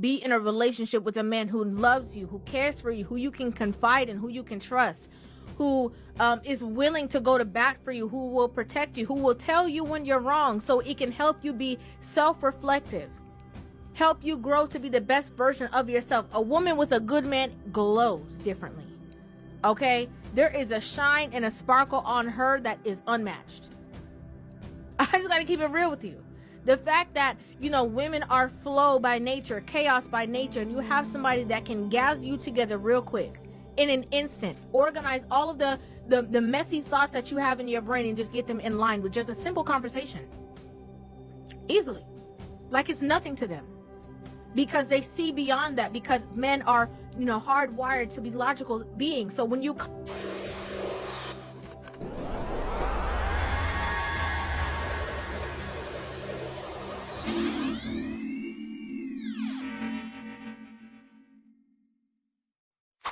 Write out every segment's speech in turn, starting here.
be in a relationship with a man who loves you, who cares for you, who you can confide in, who you can trust, who is willing to go to bat for you, who will protect you, who will tell you when you're wrong, so it can help you be self-reflective, help you grow to be the best version of yourself. A woman with a good man glows differently. Okay? There is a shine and a sparkle on her that is unmatched. I just gotta keep it real with you. The fact that, you know, women are flow by nature, chaos by nature, and you have somebody that can gather you together real quick, in an instant, organize all of the messy thoughts that you have in your brain and just get them in line with just a simple conversation. Easily. Like it's nothing to them. Because they see beyond that, because men are, you know, hardwired to be logical beings. So when you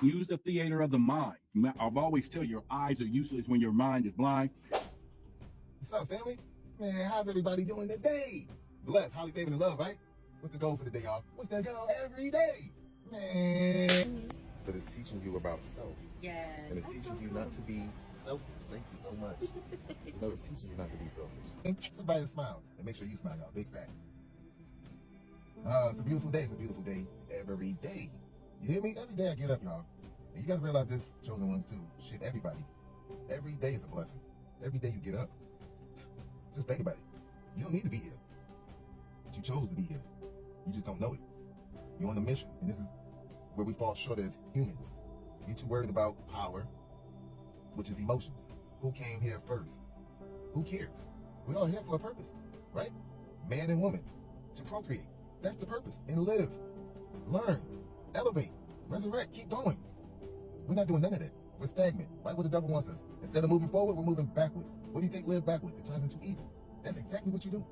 use the theater of the mind. I've always tell you, your eyes are useless when your mind is blind. What's up, family? Man, how's everybody doing today? Blessed, highly favored, and love, right? What's the goal for the day, y'all? What's the goal every day? Man. But it's teaching you about self. Yeah. And it's teaching you not to be selfish. Thank you so much. No, it's teaching you not to be selfish. Somebody smile. And make sure you smile, y'all. Big facts. It's a beautiful day. It's a beautiful day every day. You hear me? Every day I get up, y'all. And you gotta realize this, chosen ones too. Shit, everybody. Every day is a blessing. Every day you get up. Just think about it. You don't need to be here. But you chose to be here. You just don't know it. You're on a mission. And this is where we fall short as humans. You're too worried about power, which is emotions. Who came here first? Who cares? We're all here for a purpose, right? Man and woman. To procreate. That's the purpose. And live. Learn. Elevate. Resurrect. Keep going. We're not doing none of that. We're stagnant. Right where the devil wants us. Instead of moving forward, we're moving backwards. What do you think live backwards? It turns into evil. That's exactly what you're doing.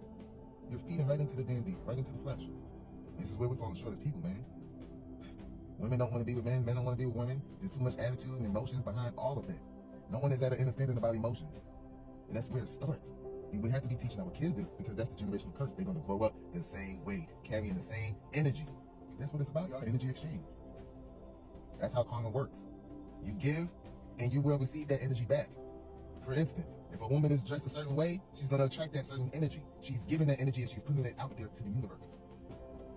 You're feeding right into the damn demon, right into the flesh. This is where we're falling short as people, man. Women don't want to be with men. Men don't want to be with women. There's too much attitude and emotions behind all of that. No one is at an understanding about emotions. And that's where it starts. And we have to be teaching our kids this, because that's the generational curse. They're going to grow up the same way, carrying the same energy. That's what it's about, y'all. Energy exchange. That's how karma works. You give, and you will receive that energy back. For instance, if a woman is dressed a certain way, she's going to attract that certain energy. She's giving that energy and she's putting it out there to the universe.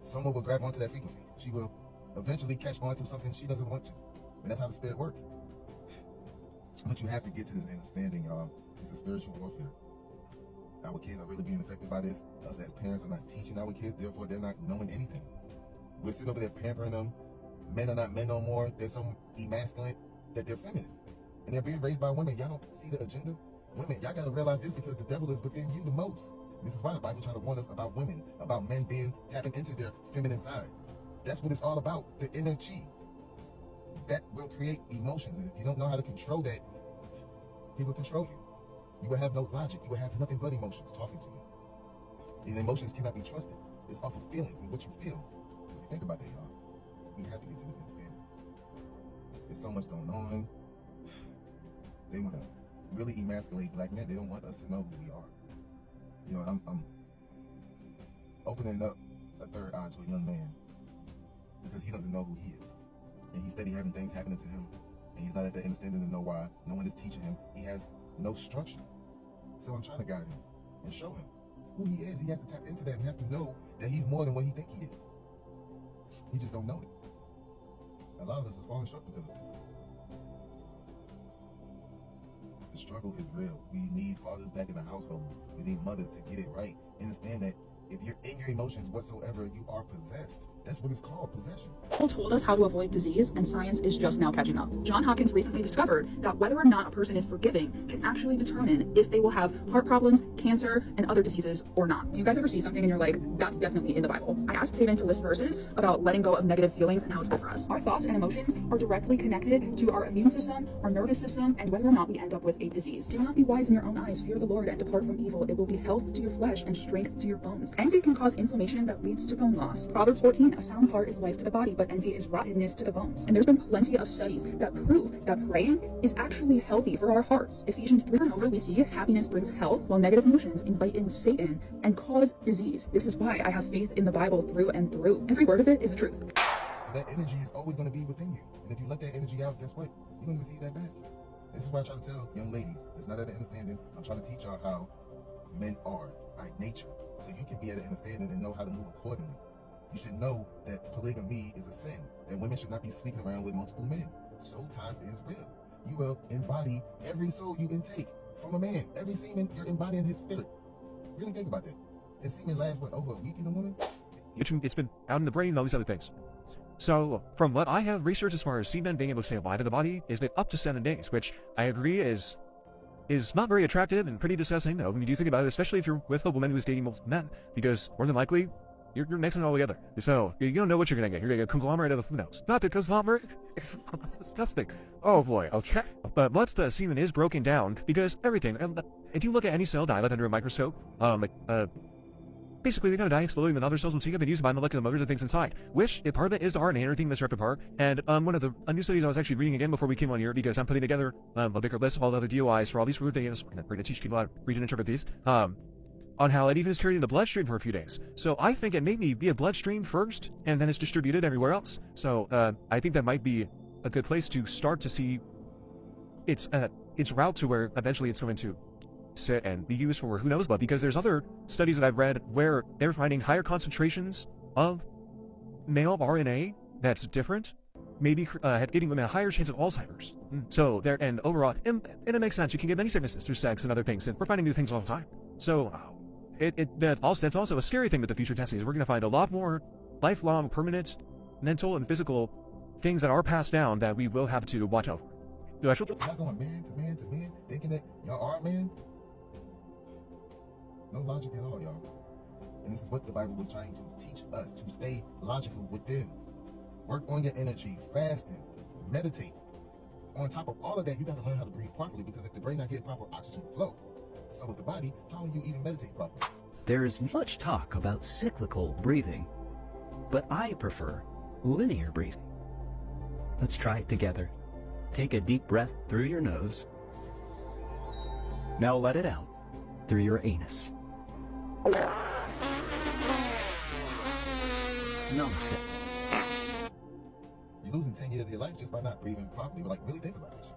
Someone will grab onto that frequency. She will eventually catch on to something she doesn't want to. And that's how the spirit works. But you have to get to this understanding, y'all. It's a spiritual warfare. Our kids are really being affected by this. Us as parents are not teaching our kids, therefore they're not knowing anything. We're sitting over there pampering them. Men are not men no more. They're so emasculate that they're feminine. And they're being raised by women. Y'all don't see the agenda? Women, y'all gotta realize this, because the devil is within you the most. This is why the Bible trying to warn us about women, about men tapping into their feminine side. That's what it's all about, the inner chi. That will create emotions. And if you don't know how to control that, he will control you. You will have no logic. You will have nothing but emotions talking to you. And emotions cannot be trusted. It's off of feelings and what you feel. When you think about that, y'all, we have to get to this understanding. There's so much going on. They want to really emasculate black men. They don't want us to know who we are. You know, I'm opening up a third eye to a young man because he doesn't know who he is. And he's steady having things happening to him. And he's not at the understanding to know why. No one is teaching him. He has no structure. So I'm trying to guide him and show him who he is. He has to tap into that and have to know that he's more than what he thinks he is. He just don't know it. A lot of us are falling short because of this. The struggle is real. We need fathers back in the household. We need mothers to get it right. Understand that if you're in your emotions whatsoever, you are possessed. That's what it's called, possession. People told us how to avoid disease, and science is just now catching up. John Hopkins recently discovered that whether or not a person is forgiving can actually determine if they will have heart problems, cancer, and other diseases or not. Do you guys ever see something and you're like, that's definitely in the Bible? I asked Taven to list verses about letting go of negative feelings and how it's good for us. Our thoughts and emotions are directly connected to our immune system, our nervous system, and whether or not we end up with a disease. Do not be wise in your own eyes. Fear the Lord and depart from evil. It will be health to your flesh and strength to your bones. Envy can cause inflammation that leads to bone loss. Proverbs 14 Again, a sound heart is life to the body, but envy is rottenness to the bones. And there's been plenty of studies that prove that praying is actually healthy for our hearts. Ephesians 3 and over, we see happiness brings health, while negative emotions invite in Satan and cause disease. This is why I have faith in the Bible through and through. Every word of it is the truth. So that energy is always going to be within you. And if you let that energy out, guess what? You're going to receive that back. This is why I try to tell young ladies, it's not at the understanding. I'm trying to teach y'all how men are by nature. So you can be at an understanding and know how to move accordingly. You should know that polygamy is a sin, that women should not be sleeping around with multiple men. Soul ties is real. You will embody every soul you intake from a man. Every semen, you're embodying his spirit. Really think about that. And semen lasts, what, over a week in a woman? It's been out in the brain and all these other things. So, from what I have researched as far as semen being able to stay alive in the body, is that up to 7 days, which I agree is not very attractive and pretty disgusting, though, when you do think about it, especially if you're with a woman who's dating multiple men, because more than likely, you're mixing it all together. So, you don't know what you're gonna get. You're gonna get a conglomerate of, who knows? Not the conglomerate, it's disgusting. Oh boy, okay. But once the semen is broken down, because everything, if you look at any cell die under a microscope, basically, they're going to die slowly, and then other cells will take up and use by molecular motors and things inside, which, if part of it is the RNA and everything that's ripped apart. And one of the new studies I was actually reading again before we came on here, because I'm putting together a bigger list of all the other DOIs for all these root videos, and I'm going to teach people how to read and interpret these, on how it even is carried in the bloodstream for a few days. So I think it may be a bloodstream first, and then it's distributed everywhere else. So I think that might be a good place to start to see its route to where eventually it's going to sit and be used for who knows what, because there's other studies that I've read where they're finding higher concentrations of male RNA that's different, maybe getting them a higher chance of Alzheimer's. So there, and overall, and it makes sense. You can get many sicknesses through sex and other things, and we're finding new things all the time. So that's also a scary thing with the future testing, is we're going to find a lot more lifelong, permanent, mental and physical things that are passed down that we will have to watch out for. Y'all going man to man to man, thinking that y'all are man? No logic at all, y'all. And this is what the Bible was trying to teach us, to stay logical within. Work on your energy, fasting, meditate. On top of all of that, you got to learn how to breathe properly, because if the brain not getting proper oxygen flow, so is the body, how will you even meditate properly? There is much talk about cyclical breathing, but I prefer linear breathing. Let's try it together. Take a deep breath through your nose. Now let it out through your anus. Namaste. You're losing 10 years of your life just by not breathing properly, but like, really think about this shit.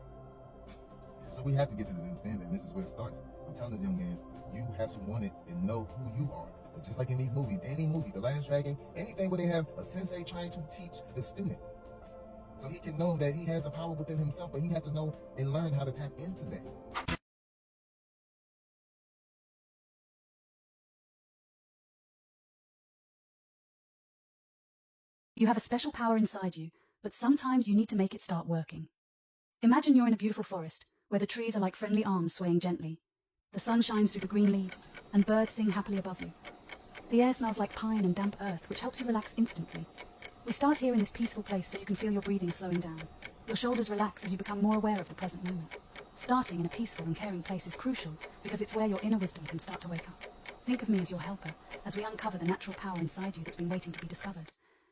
So we have to get to this understanding. This is where it starts. I'm telling this young man, you have to want it and know who you are. It's just like in these movies, any movie, The Last Dragon, anything where they have a sensei trying to teach the student, so he can know that he has the power within himself, but he has to know and learn how to tap into that. You have a special power inside you, but sometimes you need to make it start working. Imagine you're in a beautiful forest, where the trees are like friendly arms swaying gently. The sun shines through the green leaves, and birds sing happily above you. The air smells like pine and damp earth, which helps you relax instantly. We start here in this peaceful place so you can feel your breathing slowing down. Your shoulders relax as you become more aware of the present moment. Starting in a peaceful and caring place is crucial, because it's where your inner wisdom can start to wake up. Think of me as your helper, as we uncover the natural power inside you that's been waiting to be discovered.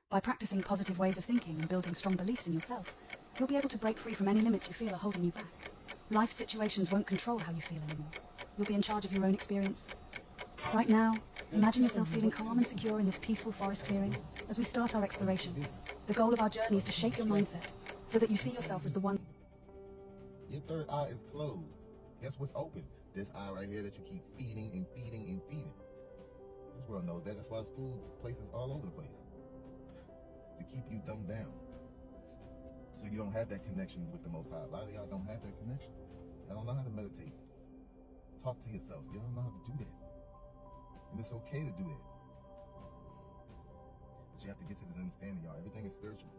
By practicing positive ways of thinking and building strong beliefs in yourself, you'll be able to break free from any limits you feel are holding you back. Life situations won't control how you feel anymore. You'll be in charge of your own experience. Right now, imagine yourself feeling calm and secure in this peaceful forest clearing as we start our exploration. The goal of our journey is to shape your mindset so that you see yourself as the one. Your third eye is closed. Guess what's open? This eye right here that you keep feeding and feeding and feeding. This world knows that. That's why there's food places all over the place. To keep you dumbed down. So you don't have that connection with the Most High. A lot of y'all don't have that connection. Y'all don't know how to meditate. Talk to yourself. Y'all don't know how to do that. And it's okay to do that. But you have to get to this understanding, y'all. Everything is spiritual.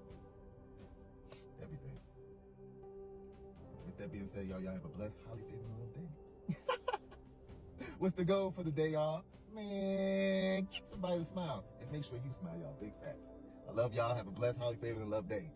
Everything. With that being said, y'all have a blessed, highly favored day. What's the goal for the day, y'all? Man, get somebody to smile. And make sure you smile, y'all. Big facts. I love y'all. Have a blessed, highly favored, and loved day.